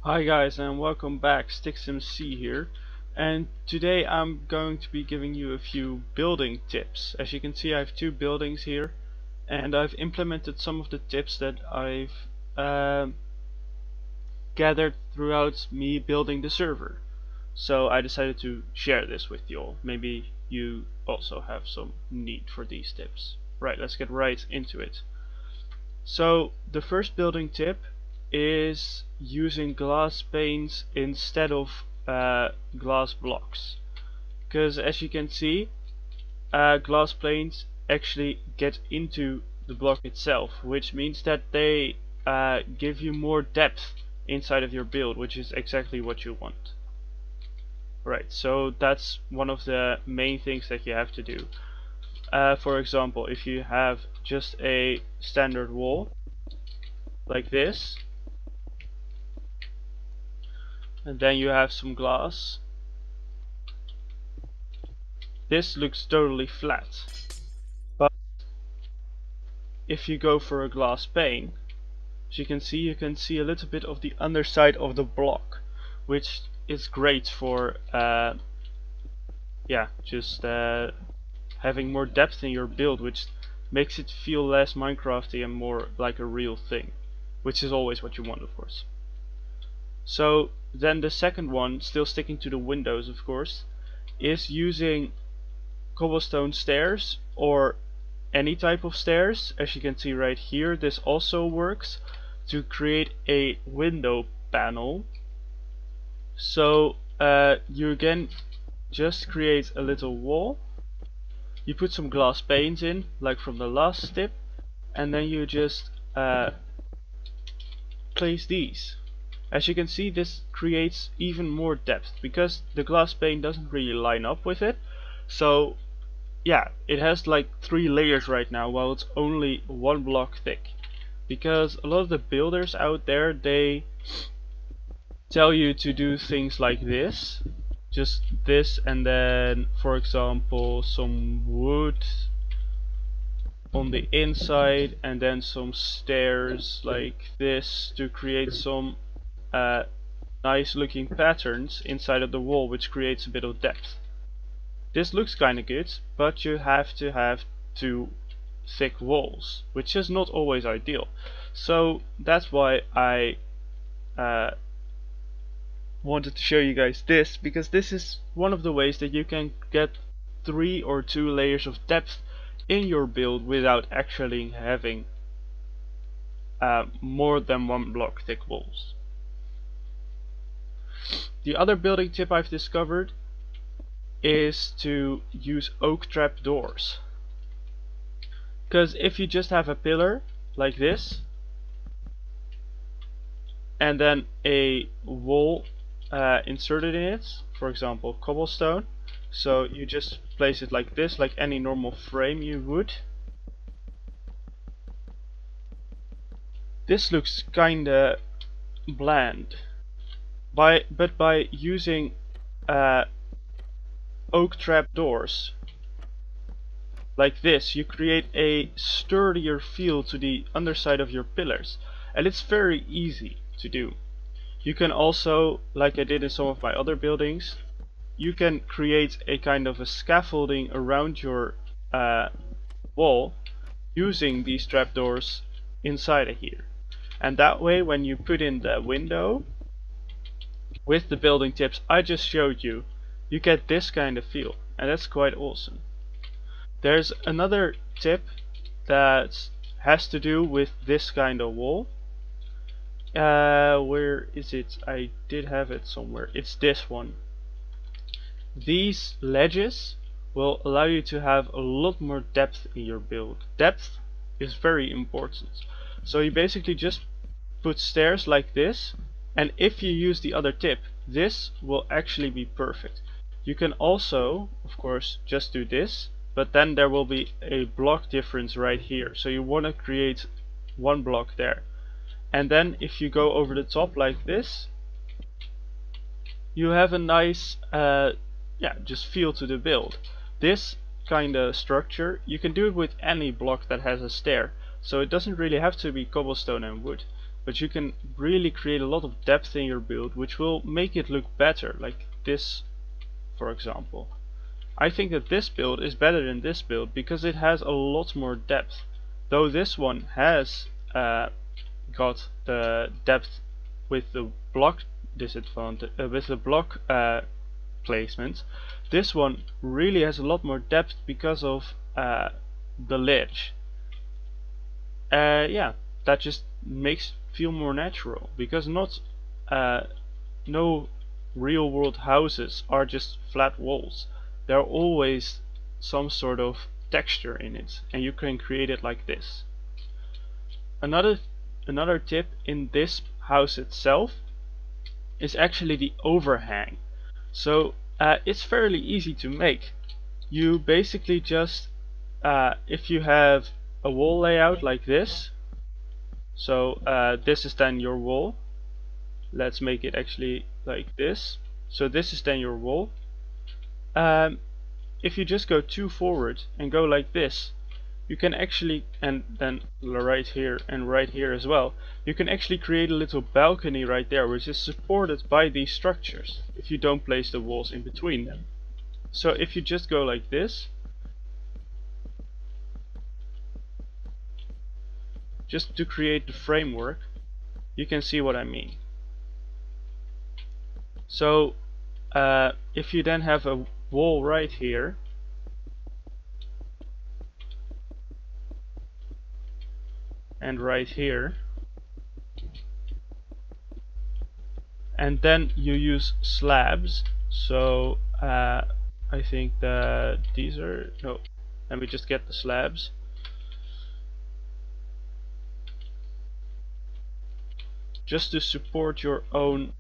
Hi guys, and welcome back. StickzMC here, and today I'm going to be giving you a few building tips. As you can see, I have two buildings here, and I've implemented some of the tips that I've gathered throughout me building the server. So I decided to share this with you all. Maybe you also have some need for these tips. Right, let's get right into it. So the first building tip is using glass panes instead of glass blocks, because as you can see, glass planes actually get into the block itself, which means that they give you more depth inside of your build, which is exactly what you want. Right, so that's one of the main things that you have to do. For example, if you have just a standard wall like this, and then you have some glass, this looks totally flat. But if you go for a glass pane, as you can see a little bit of the underside of the block, which is great for having more depth in your build, which makes it feel less Minecrafty and more like a real thing, which is always what you want, of course. So then the second one, still sticking to the windows of course, is using cobblestone stairs or any type of stairs. As you can see right here, this also works to create a window panel. So you again just create a little wall, you put some glass panes in like from the last tip, and then you just place these. As you can see, this creates even more depth because the glass pane doesn't really line up with it. So yeah, it has like 3 layers right now while it's only 1 block thick, because a lot of the builders out there, they tell you to do things like this, just this, and then for example some wood on the inside and then some stairs like this to create some nice looking patterns inside of the wall, which creates a bit of depth. This looks kinda good, but you have to have 2 thick walls, which is not always ideal. So that's why I wanted to show you guys this, because this is one of the ways that you can get 3 or 2 layers of depth in your build without actually having more than 1 block thick walls. The other building tip I've discovered is to use oak trap doors, because if you just have a pillar like this and then a wall inserted in it, for example cobblestone, so you just place it like this, like any normal frame you would, this looks kinda bland. But by using oak trap doors like this, you create a sturdier feel to the underside of your pillars, and it's very easy to do. You can also, like I did in some of my other buildings, you can create a kind of a scaffolding around your wall using these trapdoors inside of here, and that way when you put in the window with the building tips I just showed you, you get this kind of feel, and that's quite awesome. There's another tip that has to do with this kind of wall. Where is it? I did have it somewhere. It's this one. These ledges will allow you to have a lot more depth in your build. Depth is very important. So you basically just put stairs like this, and if you use the other tip, this will actually be perfect. You can also, of course, just do this, but then there will be a block difference right here, so you want to create 1 block there. And then if you go over the top like this, you have a nice just feel to the build. This kind of structure, you can do it with any block that has a stair, so it doesn't really have to be cobblestone and wood. but you can really create a lot of depth in your build, which will make it look better, like this for example. I think that this build is better than this build because it has a lot more depth, though this one has got the depth with the block disadvantage, with the block placement. This one really has a lot more depth because of the ledge. Yeah, that just makes it feel more natural, because no real world houses are just flat walls. There are always some sort of texture in it, and you can create it like this. Another tip in this house itself is actually the overhang. So it's fairly easy to make. You basically just if you have a wall layout like this, so this is then your wall. Let's make it actually like this. So this is then your wall. If you just go too forward and go like this, you can actually, and then right here and right here as well, you can actually create a little balcony right there, which is supported by these structures if you don't place the walls in between them. So if you just go like this, just to create the framework, you can see what I mean. So if you then have a wall right here, and right here, and then you use slabs. So I think that these are, no, let me just get the slabs. Just to support your own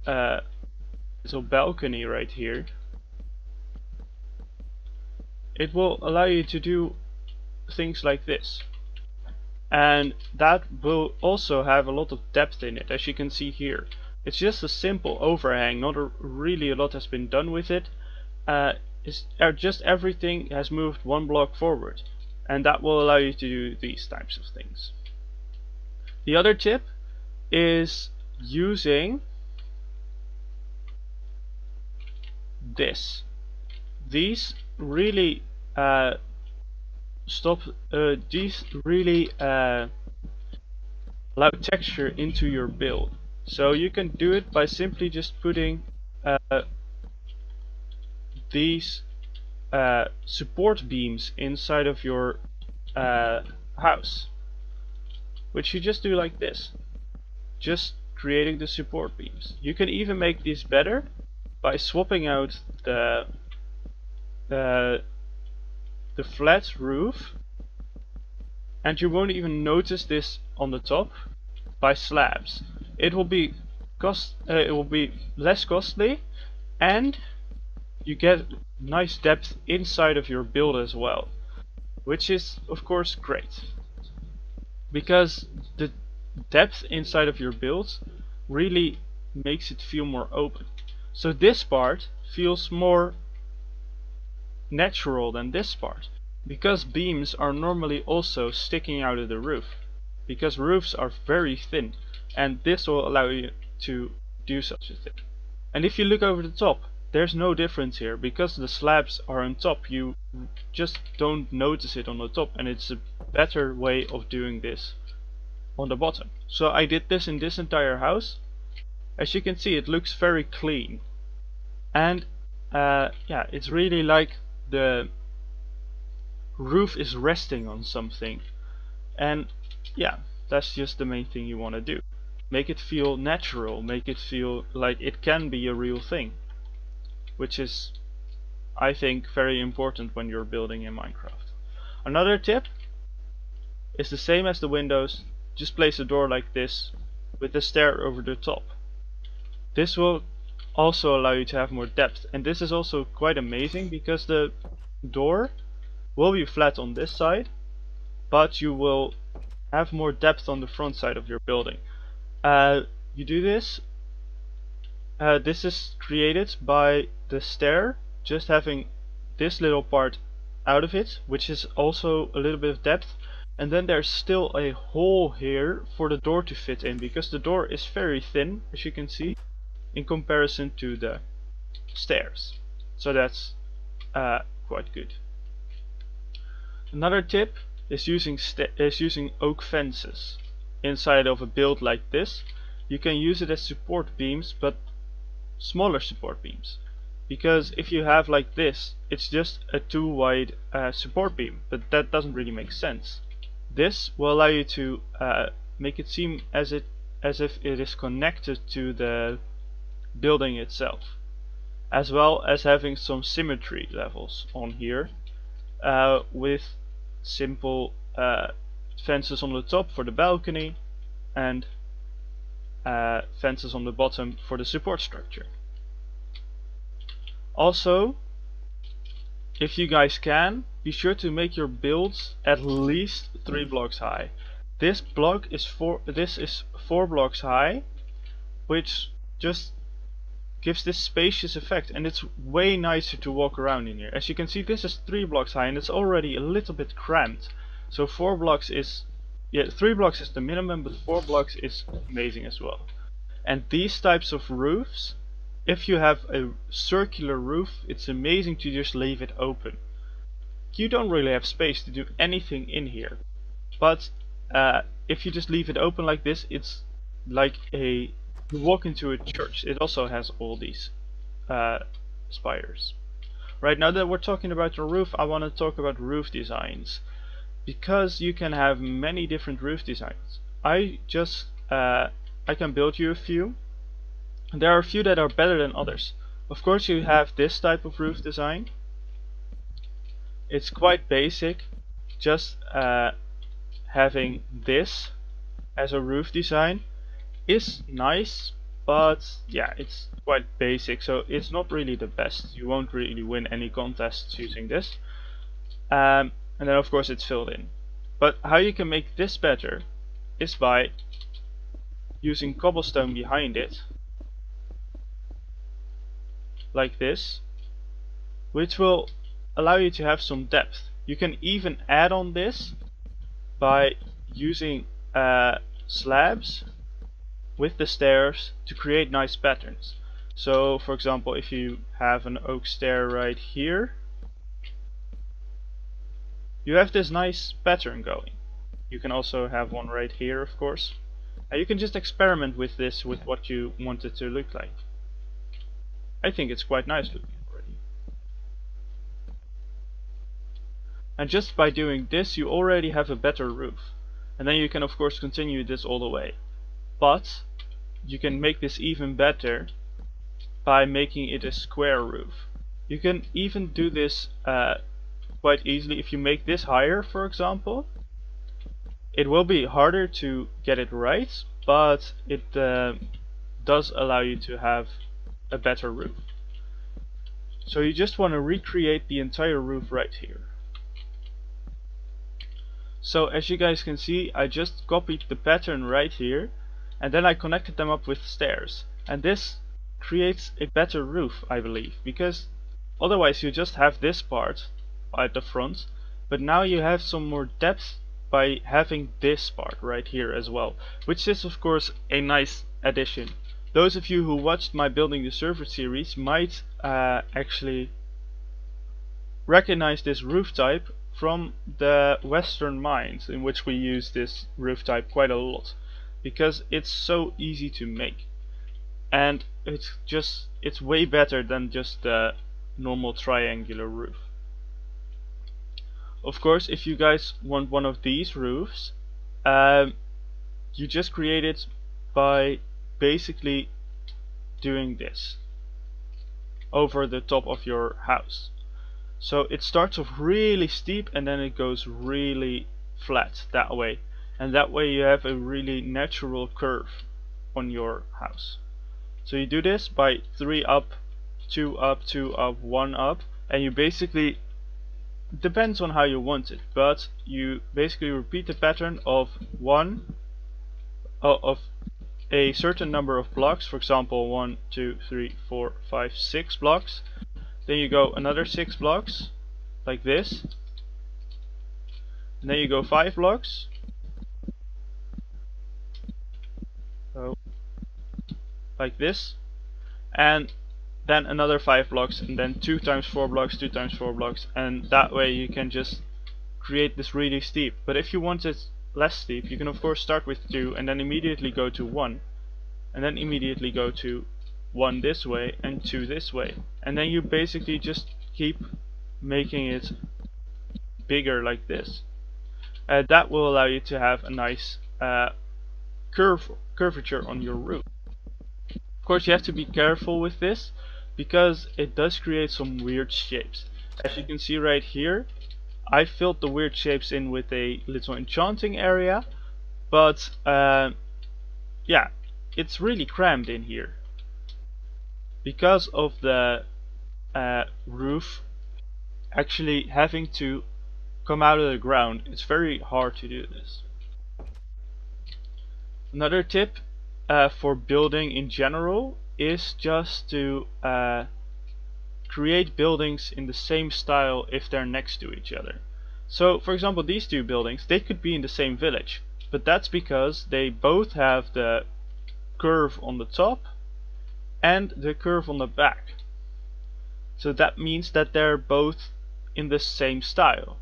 little balcony right here. It will allow you to do things like this, and that will also have a lot of depth in it, as you can see here. It's just a simple overhang, not really a lot has been done with it. Just everything has moved one block forward, and that will allow you to do these types of things. The other tip is using this. These really allow texture into your build. So you can do it by simply just putting these support beams inside of your house, which you just do like this, just creating the support beams. You can even make these better by swapping out the flat roof, and you won't even notice this on the top, by slabs. It will be less costly, and you get nice depth inside of your build as well, which is of course great, because the depth inside of your build really makes it feel more open. So this part feels more natural than this part, because beams are normally also sticking out of the roof, because roofs are very thin, and this will allow you to do such a thing. And if you look over the top, there's no difference here, because the slabs are on top. You just don't notice it on the top, and it's a better way of doing this on the bottom. So I did this in this entire house. As you can see, it looks very clean, and yeah, it's really like the roof is resting on something. And yeah, that's just the main thing you want to do. Make it feel natural, make it feel like it can be a real thing, which is, I think, very important when you're building in Minecraft. Another tip is the same as the windows. Just place a door like this with a stair over the top. This will also allow you to have more depth, and this is also quite amazing because the door will be flat on this side, but you will have more depth on the front side of your building. You do this. This is created by the stair just having this little part out of it, which is also a little bit of depth, and then there's still a hole here for the door to fit in, because the door is very thin, as you can see, in comparison to the stairs. So that's quite good. Another tip is using oak fences inside of a build like this. You can use it as support beams, but smaller support beams, because if you have like this, it's just a too wide support beam, but that doesn't really make sense. This will allow you to make it seem as if it is connected to the building itself, as well as having some symmetry levels on here, with simple fences on the top for the balcony and fences on the bottom for the support structure. Also, if you guys can, be sure to make your builds at least 3 blocks high. This is 4 blocks high, which just gives this spacious effect, and it's way nicer to walk around in here. As you can see, this is 3 blocks high and it's already a little bit cramped. So 4 blocks is, 3 blocks is the minimum, but 4 blocks is amazing as well. And these types of roofs, if you have a circular roof, it's amazing to just leave it open. You don't really have space to do anything in here, but if you just leave it open like this, it's like you walk into a church. It also has all these spires. Right, now that we're talking about the roof, I want to talk about roof designs, because you can have many different roof designs. I can build you a few. There are a few that are better than others. Of course, you have this type of roof design. It's quite basic, just having this as a roof design is nice, but yeah, it's quite basic, so it's not really the best. You won't really win any contests using this. And then of course it's filled in. But how you can make this better is by using cobblestone behind it, like this, which will allow you to have some depth. You can even add on this by using slabs with the stairs to create nice patterns. So for example, if you have an oak stair right here, you have this nice pattern going. You can also have one right here, of course, and you can just experiment with this, with what you want it to look like. I think it's quite nice looking already. And just by doing this, you already have a better roof. And then you can of course continue this all the way. But you can make this even better by making it a square roof. You can even do this quite easily. If you make this higher, for example, it will be harder to get it right, but it does allow you to have a better roof. So you just want to recreate the entire roof right here. So as you guys can see, I just copied the pattern right here, and then I connected them up with stairs, and this creates a better roof, I believe, because otherwise you just have this part at the front, but now you have some more depth by having this part right here as well, which is of course a nice addition. Those of you who watched my Building the Server series might actually recognize this roof type from the Western mines, in which we use this roof type quite a lot, because it's so easy to make, and it's way better than just the normal triangular roof. Of course, if you guys want one of these roofs, you just create it by basically doing this over the top of your house. So it starts off really steep and then it goes really flat that way, and that way you have a really natural curve on your house. So you do this by 3 up, 2 up, 2 up, 1 up, and you basically, depends on how you want it, but you basically repeat the pattern of a certain number of blocks, for example 1, 2, 3, 4, 5, 6 blocks. Then you go another 6 blocks like this, and then you go 5 blocks. So like this, and then another 5 blocks, and then 2 times 4 blocks, 2 times 4 blocks, and that way you can just create this really steep. But if you want it less steep, you can of course start with 2 and then immediately go to 1, and then immediately go to 1 this way and 2 this way, and then you basically just keep making it bigger like this. That will allow you to have a nice curvature on your roof. Of course, you have to be careful with this because it does create some weird shapes. As you can see right here, I filled the weird shapes in with a little enchanting area, but yeah, it's really crammed in here because of the roof actually having to come out of the ground. It's very hard to do this. Another tip for building in general is just to create buildings in the same style if they're next to each other. So for example, these two buildings, they could be in the same village, but that's because they both have the curve on the top and the curve on the back. So that means that they're both in the same style.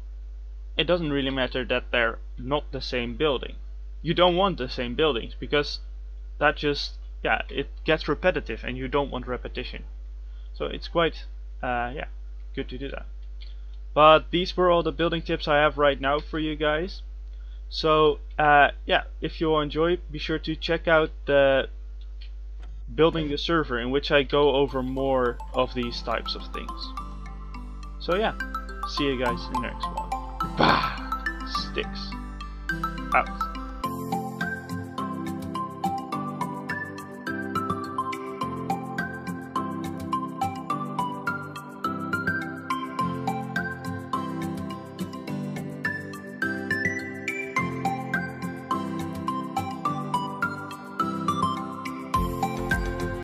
It doesn't really matter that they're not the same building. You don't want the same buildings because that just, yeah, it gets repetitive and you don't want repetition. So it's quite yeah, good to do that. But these were all the building tips I have right now for you guys. So yeah, if you all enjoy, be sure to check out the building the server, in which I go over more of these types of things. So yeah, see you guys in the next one. Bah! Sticks out.